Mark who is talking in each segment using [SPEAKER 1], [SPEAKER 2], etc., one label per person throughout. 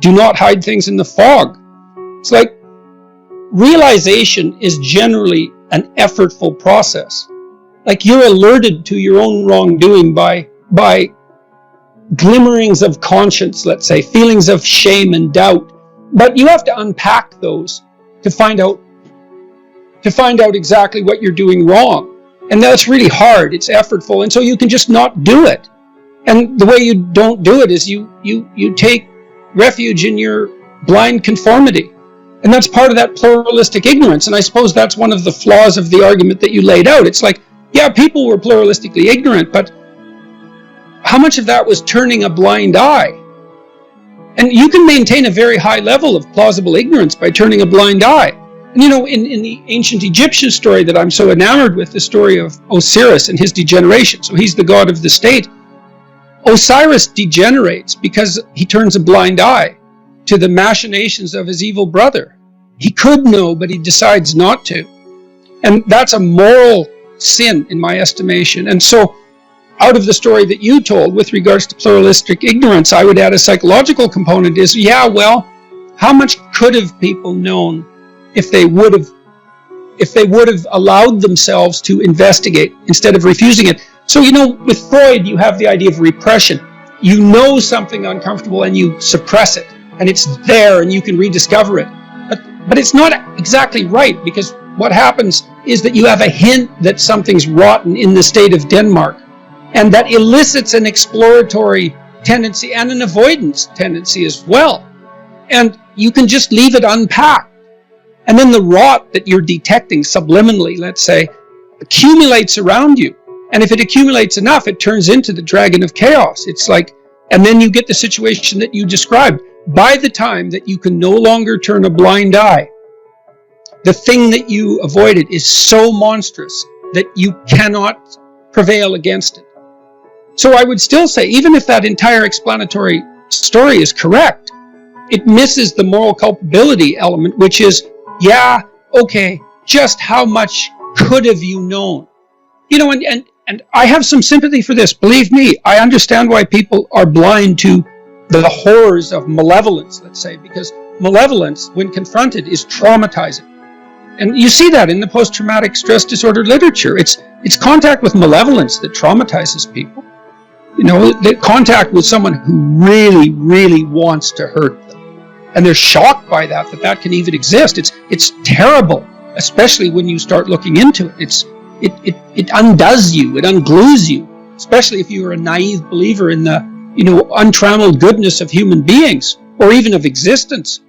[SPEAKER 1] do not hide things in the fog. It's like realization is generally an effortful process. Like you're alerted to your own wrongdoing by glimmerings of conscience, let's say, feelings of shame and doubt. But you have to unpack those to find out exactly what you're doing wrong. And that's really hard. It's effortful. And so you can just not do it. And the way you don't do it is you take refuge in your blind conformity. And that's part of that pluralistic ignorance. And I suppose that's one of the flaws of the argument that you laid out. It's like, yeah, people were pluralistically ignorant, but how much of that was turning a blind eye? And you can maintain a very high level of plausible ignorance by turning a blind eye. And you know, in the ancient Egyptian story that I'm so enamored with, the story of Osiris and his degeneration. So he's the god of the state. Osiris degenerates because he turns a blind eye to the machinations of his evil brother. He could know, but he decides not to. And that's a moral sin in my estimation. And so out of the story that you told with regards to pluralistic ignorance, I would add a psychological component is, yeah, well, how much could have people known if they would have allowed themselves to investigate instead of refusing it? So, you know, with Freud, you have the idea of repression. You know something uncomfortable and you suppress it, and it's there and you can rediscover it. But it's not exactly right, because what happens is that you have a hint that something's rotten in the state of Denmark, and that elicits an exploratory tendency and an avoidance tendency as well. And you can just leave it unpacked. And then the rot that you're detecting subliminally, let's say, accumulates around you. And if it accumulates enough, it turns into the dragon of chaos. It's like, and then you get the situation that you described. By the time that you can no longer turn a blind eye, the thing that you avoided is so monstrous that you cannot prevail against it. So I would still say, even if that entire explanatory story is correct, it misses the moral culpability element, which is, yeah, okay, just how much could have you known? You know, and I have some sympathy for this. Believe me, I understand why people are blind to the horrors of malevolence, let's say, because malevolence, when confronted, is traumatizing. And you see that in the post-traumatic stress disorder literature. It's contact with malevolence that traumatizes people. You know, the contact with someone who really, really wants to hurt them. And they're shocked by that can even exist. It's terrible, especially when you start looking into it. It undoes you, it unglues you, especially if you are a naive believer in the, you know, untrammeled goodness of human beings, or even of existence.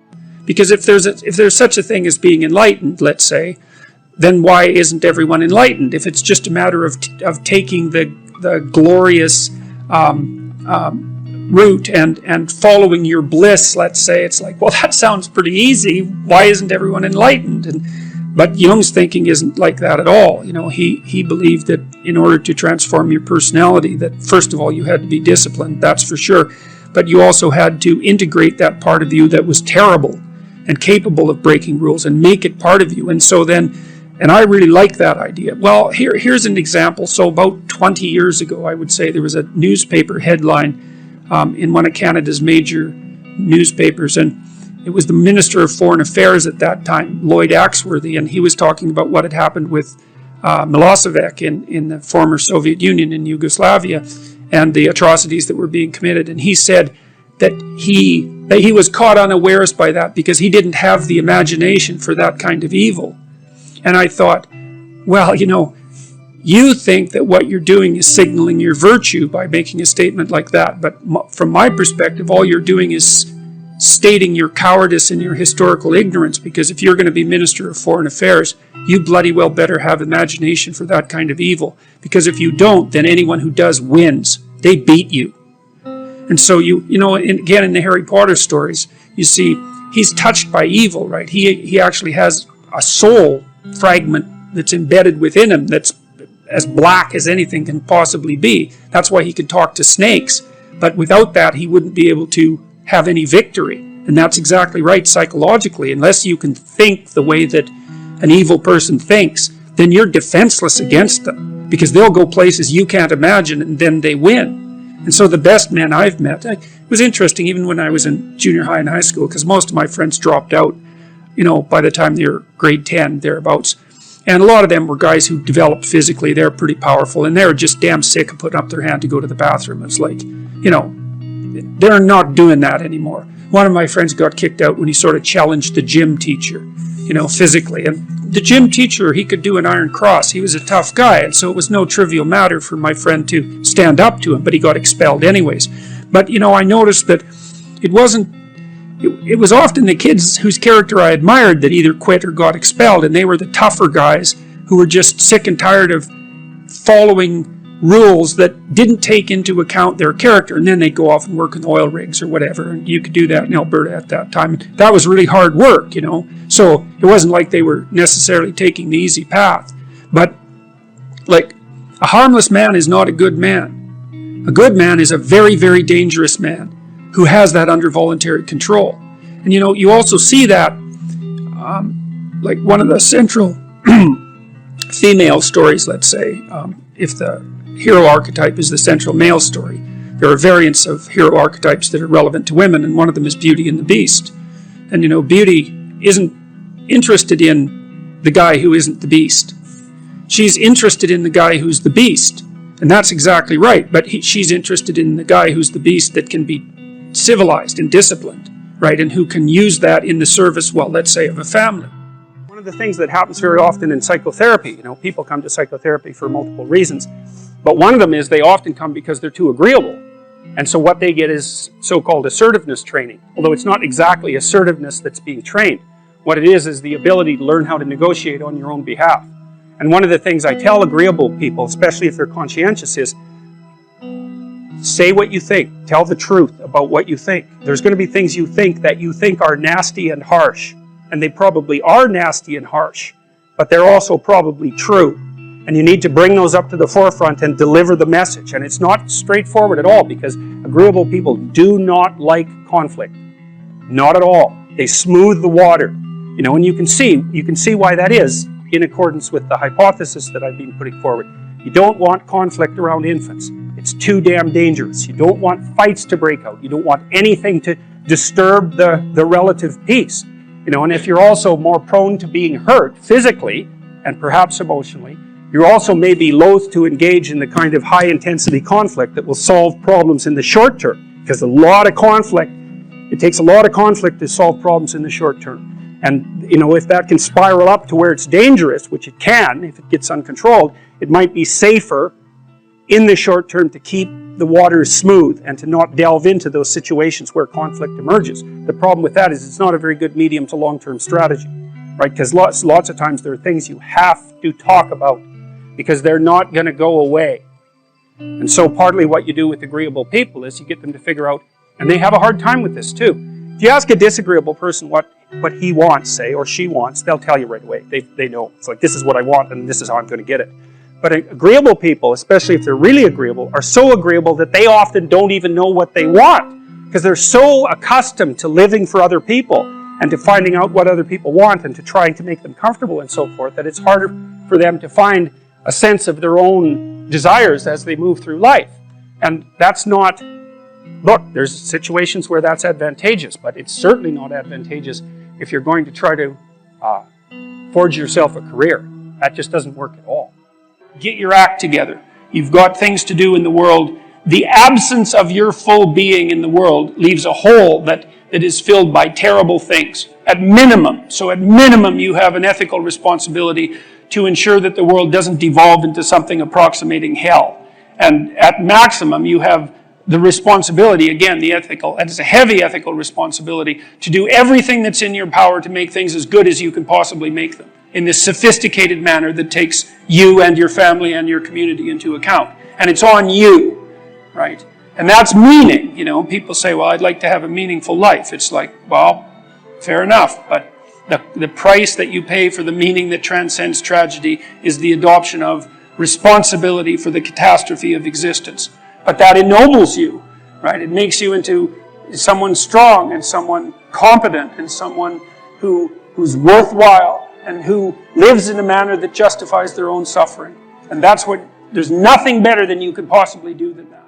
[SPEAKER 1] Because if there's such a thing as being enlightened, let's say, then why isn't everyone enlightened? If it's just a matter of taking the glorious route and following your bliss, let's say, it's like, well, that sounds pretty easy. Why isn't everyone enlightened? But Jung's thinking isn't like that at all. You know, he believed that in order to transform your personality, that first of all you had to be disciplined, that's for sure, but you also had to integrate that part of you that was terrible and capable of breaking rules and make it part of you. And so then, and I really like that idea. Well, here's an example. So about 20 years ago, I would say, there was a newspaper headline in one of Canada's major newspapers, and it was the Minister of Foreign Affairs at that time, Lloyd Axworthy, and he was talking about what had happened with Milosevic in the former Soviet Union in Yugoslavia, and the atrocities that were being committed. And he said that he was caught unawares by that because he didn't have the imagination for that kind of evil. And I thought, well, you know, you think that what you're doing is signaling your virtue by making a statement like that. But from my perspective, all you're doing is stating your cowardice and your historical ignorance, because if you're going to be Minister of Foreign Affairs, you bloody well better have imagination for that kind of evil. Because if you don't, then anyone who does wins. They beat you. And so you know, again, in the Harry Potter stories, you see he's touched by evil, right? He actually has a soul fragment that's embedded within him that's as black as anything can possibly be. That's why he could talk to snakes. But without that, he wouldn't be able to have any victory. And that's exactly right psychologically. Unless you can think the way that an evil person thinks, then you're defenseless against them, because they'll go places you can't imagine, and then they win.
[SPEAKER 2] And so the best men I've met, it was interesting even when I was in junior high and high school, because most of my friends dropped out, by the time they were grade 10, thereabouts. And a lot of them were guys who developed physically. They're pretty powerful, and they were just damn sick of putting up their hand to go to the bathroom. It's like, they're not doing that anymore. One of my friends got kicked out when he sort of challenged the gym teacher, physically. And the gym teacher, he could do an iron cross. He was a tough guy, and so it was no trivial matter for my friend to stand up to him, but he got expelled anyways. But, I noticed that it was often the kids whose character I admired that either quit or got expelled, and they were the tougher guys who were just sick and tired of following rules that didn't take into account their character, and then they'd go off and work in oil rigs or whatever, and you could do that in Alberta at that time. That was really hard work, so it wasn't like they were necessarily taking the easy path. But, a harmless man is not a good man. A good man is a very, very dangerous man who has that under voluntary control. And you also see that, one of the central female stories, let's say, if the hero archetype is the central male story, there are variants of hero archetypes that are relevant to women, and one of them is Beauty and the Beast. And Beauty isn't interested in the guy who isn't the beast. She's interested in the guy who's the beast, and that's exactly right, but she's interested in the guy who's the beast that can be civilized and disciplined, right, and who can use that in the service, let's say, of a family. One of the things that happens very often in psychotherapy, people come to psychotherapy for multiple reasons, but one of them is they often come because they're too agreeable. And so what they get is so-called assertiveness training, although it's not exactly assertiveness that's being trained. What it is the ability to learn how to negotiate on your own behalf. And one of the things I tell agreeable people, especially if they're conscientious, is say what you think. Tell the truth about what you think. There's going to be things you think are nasty and harsh. And they probably are nasty and harsh, but they're also probably true. And you need to bring those up to the forefront and deliver the message. And it's not straightforward at all, because agreeable people do not like conflict. Not at all. They smooth the water. And you can see why that is in accordance with the hypothesis that I've been putting forward. You don't want conflict around infants. It's too damn dangerous. You don't want fights to break out. You don't want anything to disturb the relative peace. And if you're also more prone to being hurt physically and perhaps emotionally, you're also maybe loath to engage in the kind of high-intensity conflict that will solve problems in the short term. Because it takes a lot of conflict to solve problems in the short term. And, if that can spiral up to where it's dangerous, which it can if it gets uncontrolled, it might be safer in the short term to keep the waters smooth and to not delve into those situations where conflict emerges. The problem with that is it's not a very good medium to long-term strategy, right? Because lots of times there are things you have to talk about because they're not going to go away. And so partly what you do with agreeable people is you get them to figure out, and they have a hard time with this too. If you ask a disagreeable person what he wants, say, or she wants, they'll tell you right away. They know. It's like, this is what I want and this is how I'm going to get it. But agreeable people, especially if they're really agreeable, are so agreeable that they often don't even know what they want because they're so accustomed to living for other people and to finding out what other people want and to trying to make them comfortable and so forth, that it's harder for them to find a sense of their own desires as they move through life. And that's not, look, there's situations where that's advantageous, but it's certainly not advantageous if you're going to try to forge yourself a career. That just doesn't work at all. Get your act together. You've got things to do in the world. The absence of your full being in the world leaves a hole that is filled by terrible things. At minimum, you have an ethical responsibility to ensure that the world doesn't devolve into something approximating hell. And at maximum, you have the responsibility, again, and it's a heavy ethical responsibility, to do everything that's in your power to make things as good as you can possibly make them in this sophisticated manner that takes you and your family and your community into account. And it's on you, right? And that's meaning. People say, well, I'd like to have a meaningful life. It's like, well, fair enough, but the price that you pay for the meaning that transcends tragedy is the adoption of responsibility for the catastrophe of existence. But that ennobles you, right? It makes you into someone strong and someone competent and someone who's worthwhile and who lives in a manner that justifies their own suffering. And there's nothing better than you could possibly do than that.